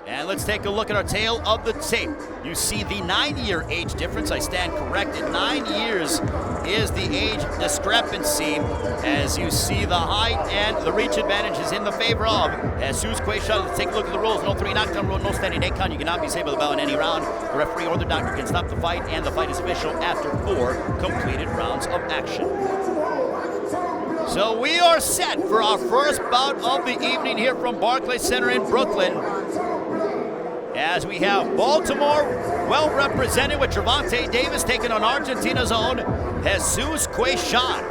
And let's take a look at our tail of the tape. You see the 9-year age difference. I stand corrected. 9 years is the age discrepancy. As you see, the height and the reach advantage is in the favor of Jesus Cuellar. Let's take a look at the rules. No 3 knockdown rule, no standing 8 count. You cannot be saved with a bout in any round. The referee or the doctor can stop the fight, and the fight is official after 4 completed rounds of action. So we are set for our first bout of the evening here from Barclays Center in Brooklyn, as we have Baltimore well represented with Gervonta Davis taking on Argentina's own Jesus Cuellar.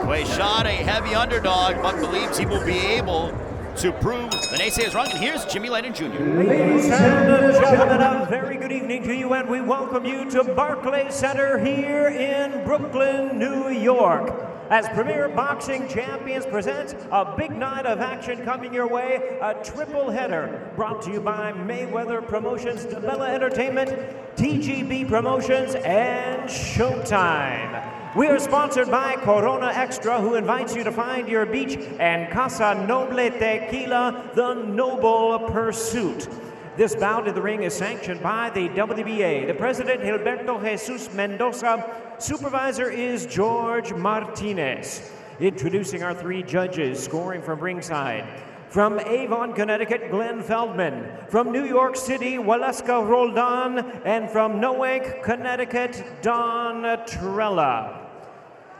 Cuellar, a heavy underdog, but believes he will be able to prove the naysayers wrong. And here's Jimmy Lennon Jr. Ladies and gentlemen, a very good evening to you, and we welcome you to Barclays Center here in Brooklyn, New York, as Premier Boxing Champions presents a big night of action coming your way, a triple header brought to you by Mayweather Promotions, DeBella Entertainment, TGB Promotions, and Showtime. We are sponsored by Corona Extra, who invites you to find your beach, and Casa Noble Tequila, the noble pursuit. This bout in the ring is sanctioned by the WBA. The president, Gilberto Jesus Mendoza. Supervisor is George Martinez. Introducing our 3 judges, scoring from ringside. From Avon, Connecticut, Glenn Feldman. From New York City, Waleska Roldan. And from Nowak, Connecticut, Don Trella.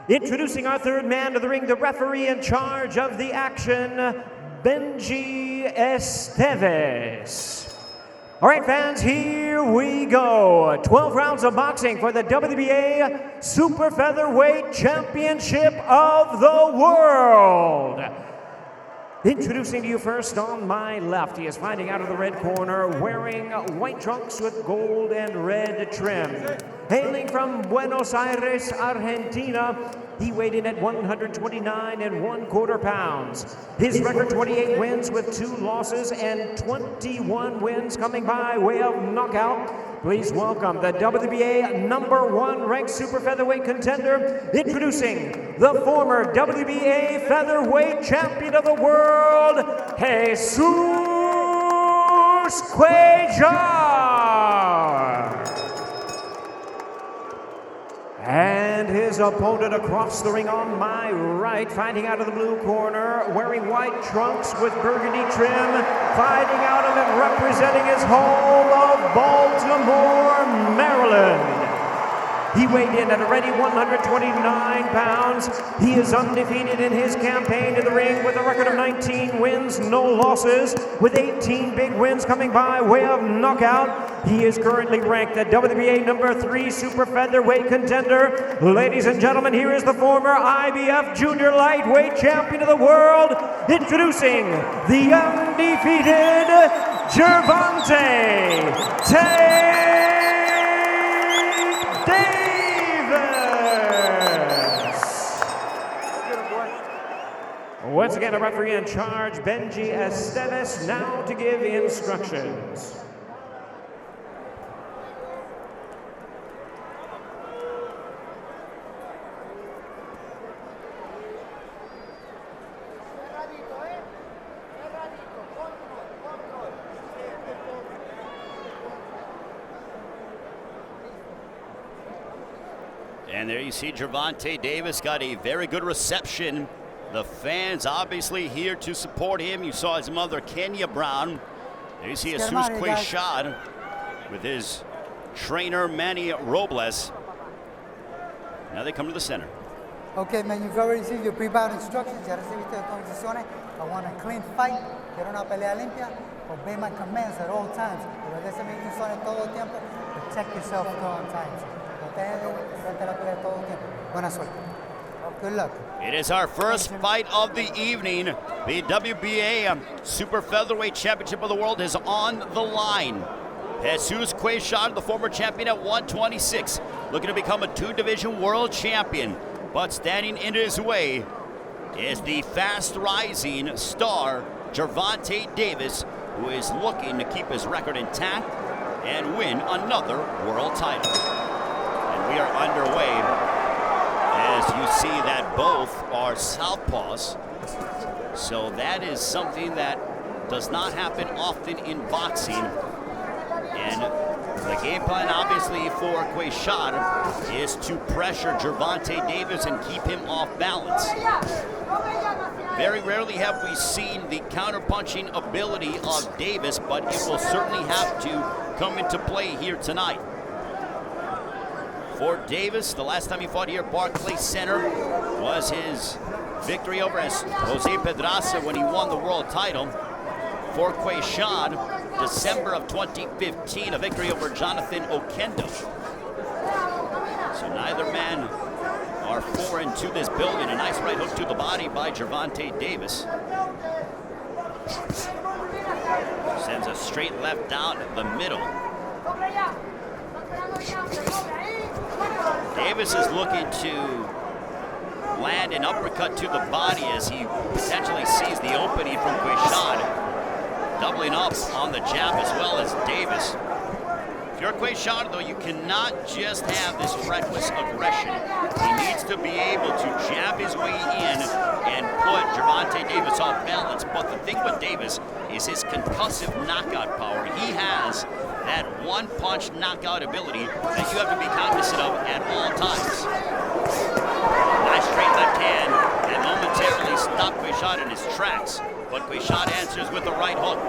Introducing our 3rd man to the ring, the referee in charge of the action, Benjy Esteves. All right, fans, here we go. 12 rounds of boxing for the WBA Super Featherweight Championship of the World. Introducing to you first on my left, he is fighting out of the red corner, wearing white trunks with gold and red trim. Hailing from Buenos Aires, Argentina, he weighed in at 129 1/4 pounds. His record, 28 wins with 2 losses and 21 wins coming by way of knockout. Please welcome the WBA #1 ranked super featherweight contender, introducing the former WBA featherweight champion of the world, Jesus Cuellar. And his opponent across the ring on my right, fighting out of the blue corner, wearing white trunks with burgundy trim, fighting out of and representing his home of Baltimore, Maryland. He weighed in at a ready 129 pounds. He is undefeated in his campaign to the ring with a record of 19 wins, no losses, with 18 big wins coming by way of knockout. He is currently ranked the WBA #3 super featherweight contender. Ladies and gentlemen, here is the former IBF junior lightweight champion of the world, introducing the undefeated Gervonta Davis. Once again, a referee in charge, Benjy Esteves, now to give instructions. And there you see Gervonta Davis got a very good reception. The fans obviously here to support him. You saw his mother, Kenya Brown. There you see Jesus Cuellar with his trainer, Manny Robles. Now they come to the center. Okay, man, you've already received your pre-bout instructions. Ya recibiste las instrucciones. I want a clean fight. Quiero una pelea limpia. Obey my commands at all times. Obedece mis instrucciones todo el tiempo. Protect yourself at all times. Protégete la pelea todo el tiempo. Buena suerte. Good luck. It is our first fight of the evening. The WBA Super Featherweight Championship of the World is on the line. Jesus Cuellar, the former champion at 126, looking to become a 2-division world champion. But standing in his way is the fast-rising star, Gervonta Davis, who is looking to keep his record intact and win another world title. And we are underway. As you see that both are southpaws, So that is something that does not happen often in boxing. And the game plan, obviously, for Cuellar is to pressure Gervonta Davis and keep him off balance. Very rarely have we seen the counterpunching ability of Davis, but it will certainly have to come into play here tonight. For Davis, the last time he fought here at Barclays Center was his victory over Jose Pedraza when he won the world title. For Cuellar, December of 2015, a victory over Jonathan Oquendo. So neither man are foreign to this building. A nice right hook to the body by Gervonta Davis. Sends a straight left down the middle. Davis is looking to land an uppercut to the body as he potentially sees the opening from Cuellar. Doubling up on the jab as well as Davis. If you're Cuellar, though, you cannot just have this reckless aggression. He needs to be able to jab his way in and put Gervonta Davis off balance. But the thing with Davis is his concussive knockout power. He has that one-punch knockout ability that you have to be cognizant of at all times. Nice straight left hand that momentarily stopped Cuellar in his tracks. But Cuellar answers with the right hook.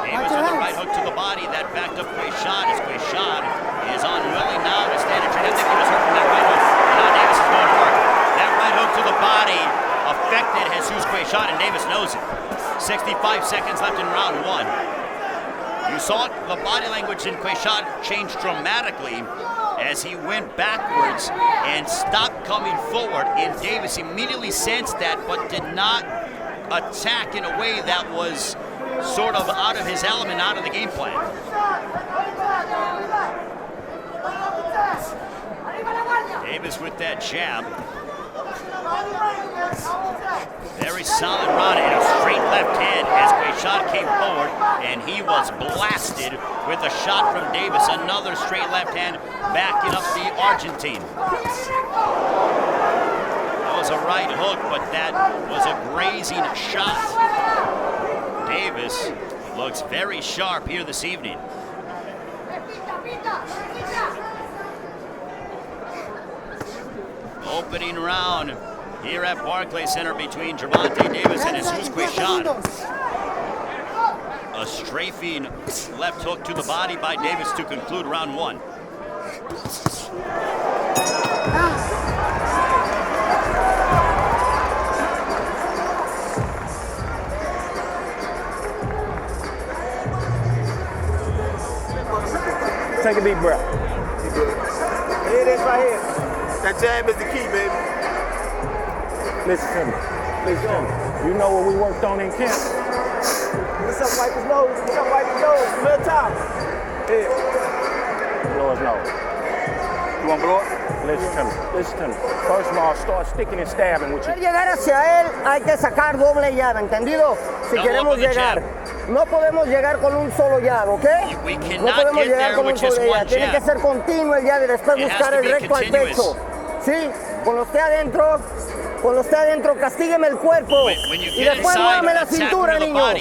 Davis with the right hook to the body. That backed up Cuellar as Cuellar is unwilling now to stand and treat. I think he was hurt from that right hook. And now Davis is going to work. That right hook to the body affected Jesus Cuellar, and Davis knows it. 65 seconds left in round one. You saw the body language in Cuellar change dramatically as he went backwards and stopped coming forward. And Davis immediately sensed that, but did not attack in a way that was sort of out of his element, out of the game plan. Davis with that jab. Very solid run and a straight left hand as Cuellar came forward, and he was blasted with a shot from Davis. Another straight left hand backing up the Argentine. Was a right hook, but that was a grazing shot. Davis looks very sharp here this evening. Opening round here at Barclays Center between Gervonta Davis and Jesus Cuellar. A strafing left hook to the body by Davis to conclude round one. Take a deep breath. Here it is right here. That jab is the key, baby. Listen to me. Listen to me. You know what we worked on in camp? What's up, wipe his nose? What's up, wipe his nose? Real time. Here. Blow his nose. You want to blow it? Listen to me. Listen to me. First of all, start sticking and stabbing with you. Para llegar hacia él hay que sacar doble llave, ¿entendido? Si queremos llegar. No podemos llegar con un solo llave, ¿ok? No podemos llegar con un solo llave. Tiene que ser continuo el llave y después buscar el recto al pecho. ¿Sí? Cuando esté adentro, castígueme el cuerpo. Y después muévame la cintura, niño.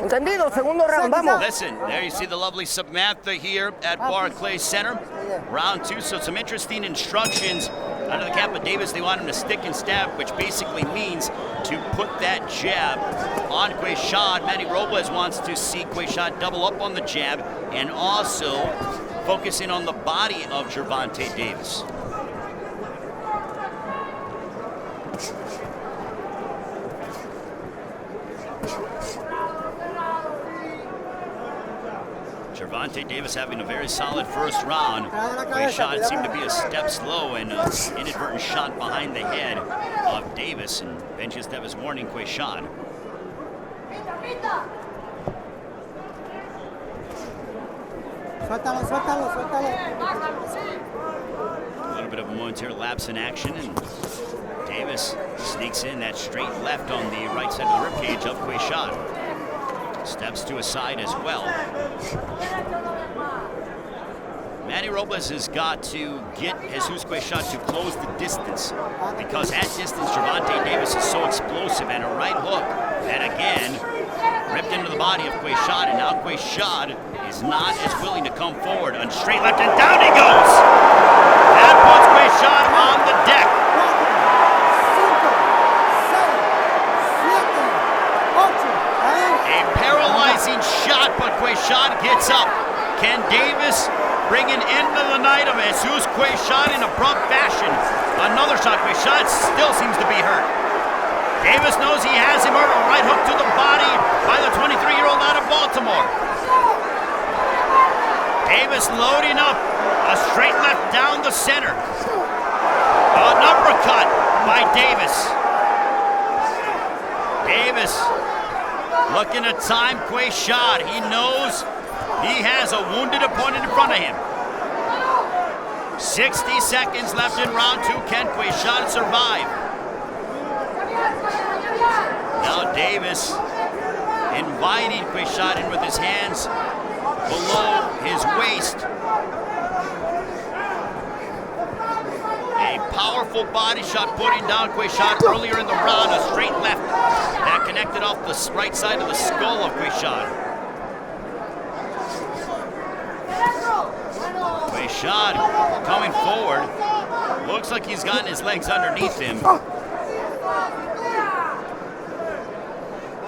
¿Entendido? Segundo round, vamos. Listen, there you see the lovely Samantha here at Barclays Center. Round two, so some interesting instructions out of the camp of Davis. They want him to stick and stab, which basically means to put that jab on Cuellar. Manny Robles wants to see Cuellar double up on the jab and also focusing on the body of Gervonta Davis. Gervonta Davis having a very solid first round. Cuellar seemed to be a step slow and an inadvertent shot behind the head of Davis, and Benjy Esteves warning Cuellar. Suéltalo, suéltalo, suéltalo. A little bit of a momentary lapse in action, and Davis sneaks in that straight left on the right side of the ribcage of Cuellar. Steps to his side as well. Manny Robles has got to get Jesus Cuellar to close the distance, because at distance, Gervonta Davis is so explosive, and a right hook that again ripped into the body of Cuellar, and now Cuellar is not as willing to come forward. And straight left, and down he goes! That puts Cuellar on the deck. A paralyzing shot, but Cuellar gets up. Can Davis bring an end to the night of Jesus Cuellar in abrupt fashion? Another shot. Cuellar still seems to be hurt. Davis knows he has him hurt. A right hook to the body by the 23-year-old out of Baltimore. Davis loading up. A straight left down the center. An uppercut by Davis. Davis looking to time Cuellar. He knows he has a wounded opponent in front of him. 60 seconds left in round 2. Can Cuellar survive? Now Davis inviting Cuellar in with his hands below his waist. A powerful body shot putting down Cuellar earlier in the round. A straight left that connected off the right side of the skull of Cuellar. Cuellar coming forward. Looks like he's gotten his legs underneath him.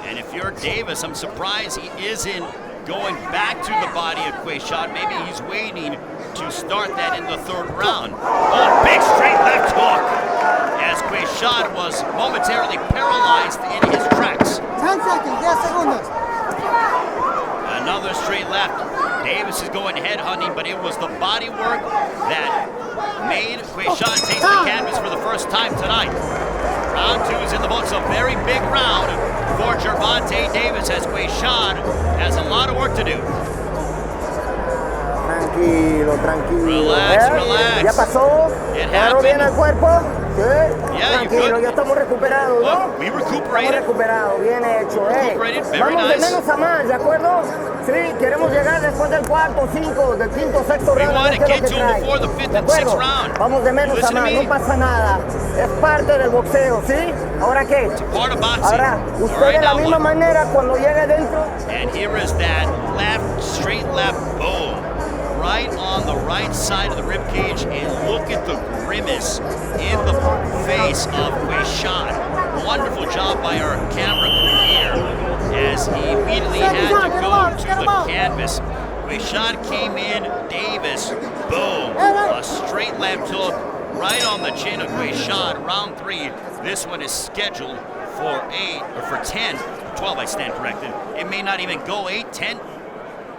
And if you're Davis, I'm surprised he isn't going back to the body of Cuellar. Maybe he's waiting to start that in the third round. Oh, big straight left hook as Cuellar was momentarily paralyzed in his tracks. 10 seconds, 10 segundos. Another straight left. Davis is going head hunting, but it was the body work that made Cuellar take the canvas for the first time tonight. Round 2 is in the books. A very big round for Gervonta Davis as Cuellar has a lot of work to do. Tranquilo, tranquilo. Relax, relax. ¿Ya pasó? It ¿Agarró bien happened. el cuerpo? Sí. Yeah, you Tranquilo, good. ya estamos recuperados, ¿no? Look, we recuperated. Estamos recuperados, bien hecho, Recuperated, very Vamos de nice. menos a más, ¿de acuerdo? Sí, queremos llegar después del cuarto, 5, del quinto, sexto We round. want a ver to qué es get lo to que him trae. before the 5th ¿De and 6th acuerdo? round. Vamos de menos a Listen to más, me. no pasa nada. Es parte del boxeo, ¿sí? ¿Ahora qué? Part of boxing. Ahora, All usted right, de la now misma what? manera cuando llegue dentro. And here is that left, straight left, boom. Right on the right side of the rib cage, and look at the grimace in the face of Cuellar. Wonderful job by our camera crew here as he immediately had to go to the canvas. Cuellar came in, Davis, boom. A straight left hook right on the chin of Cuellar. Round 3, this one is scheduled for 10, 12 I stand corrected. It may not even go 8, 10.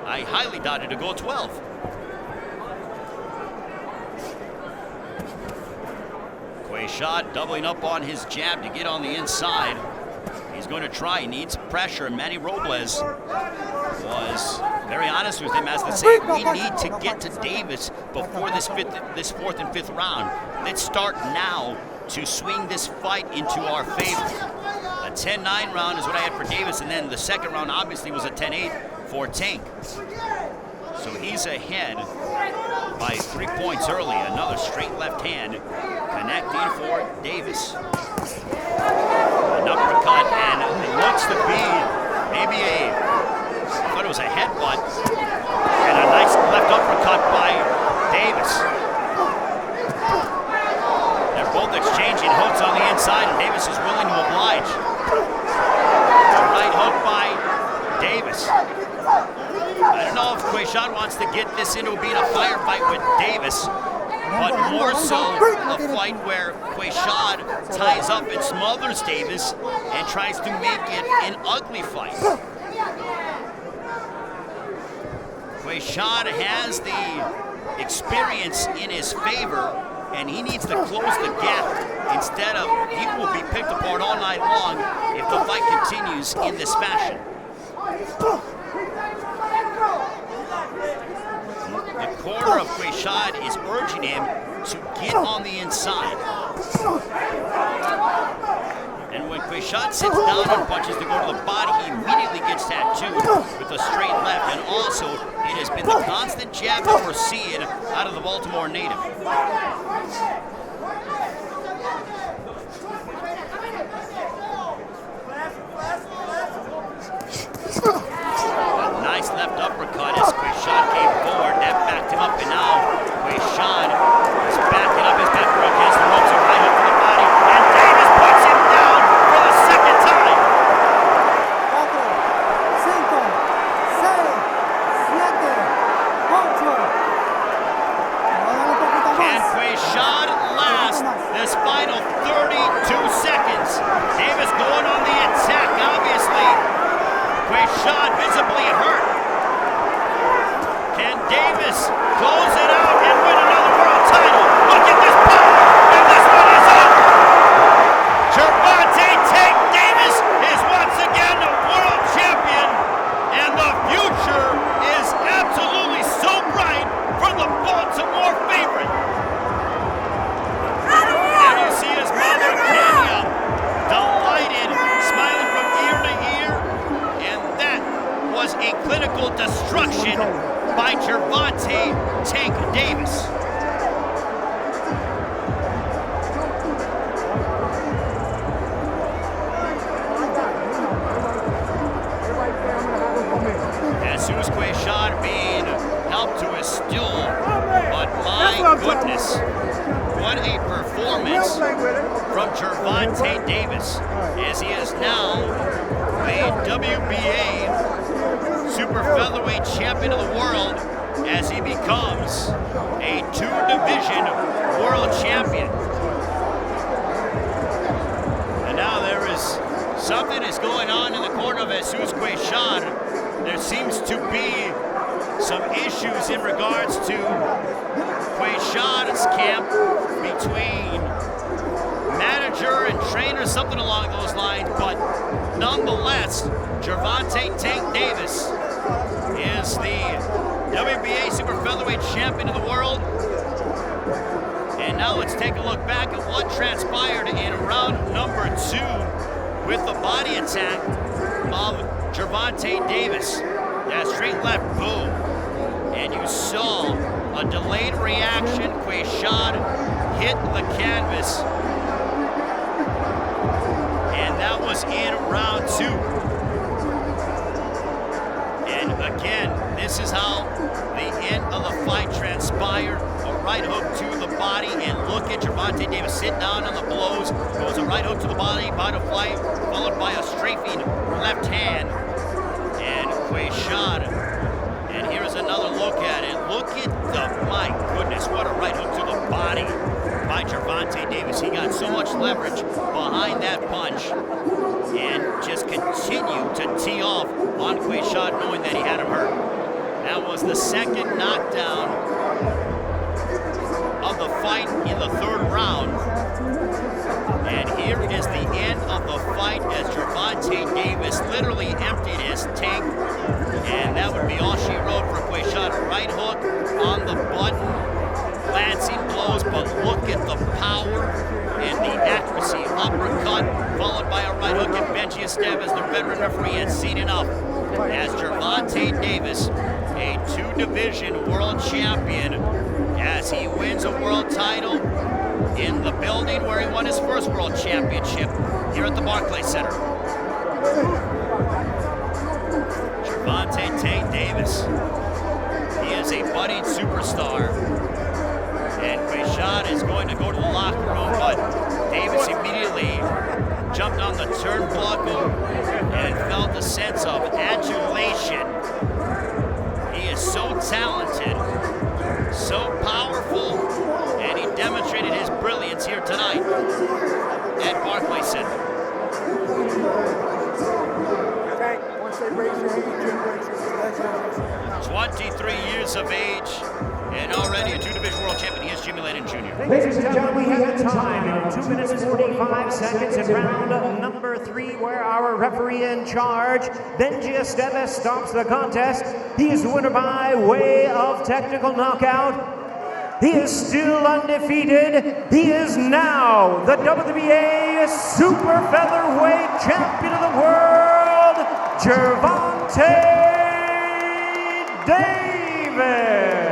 I highly doubt it to go 12. Cuellar doubling up on his jab to get on the inside. He's going to try. He needs pressure. Manny Robles was very honest with him as to say, we need to get to Davis before this 4th and 5th round. Let's start now to swing this fight into our favor. A 10-9 round is what I had for Davis, and then the second round obviously was a 10-8 for Tank. So he's ahead by 3 points early. Another straight left hand connecting for Davis. An uppercut, and it looks to be maybe I thought it was a headbutt, and a nice left uppercut by Davis. They're both exchanging hooks on the inside, and Davis is willing to oblige. A right hook by Davis. I don't know if Cuellar wants to get this into being a firefight with Davis, but more so a fight where Cuellar ties up and smothers Davis and tries to make it an ugly fight. Cuellar has the experience in his favor, and he needs to close the gap. Instead of, he will be picked apart all night long if the fight continues in this fashion. The corner of Cuellar is urging him to get on the inside. And when Cuellar sits down and punches to go to the body, he immediately gets that attitude with a straight left, and also it has been the constant jab that we're seeing out of the Baltimore native. A nice left uppercut as Cuellar came forward. That backed him up, and now Cuellar is backing up his back against the ropes. A right hook to the body, and Davis puts him down for the second time. 4, 5, 6, 7, 8. Can Cuellar last this final 32 seconds? Davis going on the attack, obviously. Cuellar visibly hurt. Can Davis close it out and win another world title? Look at this power, and this one is over. Gervonta Davis is once again the world champion, and the future is absolutely so bright for the Baltimore favorite. And you see his mother, Kenya, delighted, smiling from ear to ear, and that was a clinical destruction by Gervonta Davis. Jesus Cuellar being helped to his stool, but my goodness, what a performance from Gervonta Davis, as he is now the WBA Super Featherweight Champion of the world, as he becomes a 2-division world champion. And now there is something is going on in the corner of Jesus Cuellar. There seems to be some issues in regards to Cuellar's camp between manager and trainer, something along those lines, but nonetheless, Gervonta Davis is the WBA Super Featherweight Champion of the world. And now let's take a look back at what transpired in round number 2 with the body attack of Gervonta Davis. That straight left, boom. And you saw a delayed reaction. Cuellar hit the canvas. And that was in round 2. And again, this is how the end of the fight transpired. A right hook to the body, and look at Gervonta Davis sit down on the blows. Goes a right hook to the body, butterfly, followed by a strafing left hand. And Cuellar, and here's another look at it. Look at the, my goodness, what a right hook to the body by Gervonta Davis. He got so much leverage behind that punch and just continued to tee off on Cuellar, knowing that he had him hurt. That was the second knockdown of the fight in the 3rd round. And here is the end of the fight as Gervonta Davis literally emptied his tank. And that would be all she wrote for Cuellar. Right hook on the button, glancing blows, but look at the power and the accuracy. Uppercut, followed by a right hook, and Benjy Esteves, the veteran referee, had seen enough. As Gervonta Davis, a 2-division world champion, as he wins a world title in the building where he won his first world championship here at the Barclays Center. Gervonta Davis, he is a budding superstar, and Cuellar is going to go to the locker room, but Davis immediately jumped on the turnbuckle and felt a sense of adulation. He is so talented, so powerful, and he demonstrated his brilliance here tonight at Barclays Center. Okay, once they raise your age, 23 years of age, and already a 2-division world champion. He is Jimmy Lennon Jr. Ladies and gentlemen, we have a time of 2 minutes 45 seconds in round number 3, where our referee in charge, Benjy Esteves, stops the contest. He is the winner by way of technical knockout. He is still undefeated. He is now the WBA Super Featherweight Champion of the World, Gervonta Gervonta Davis.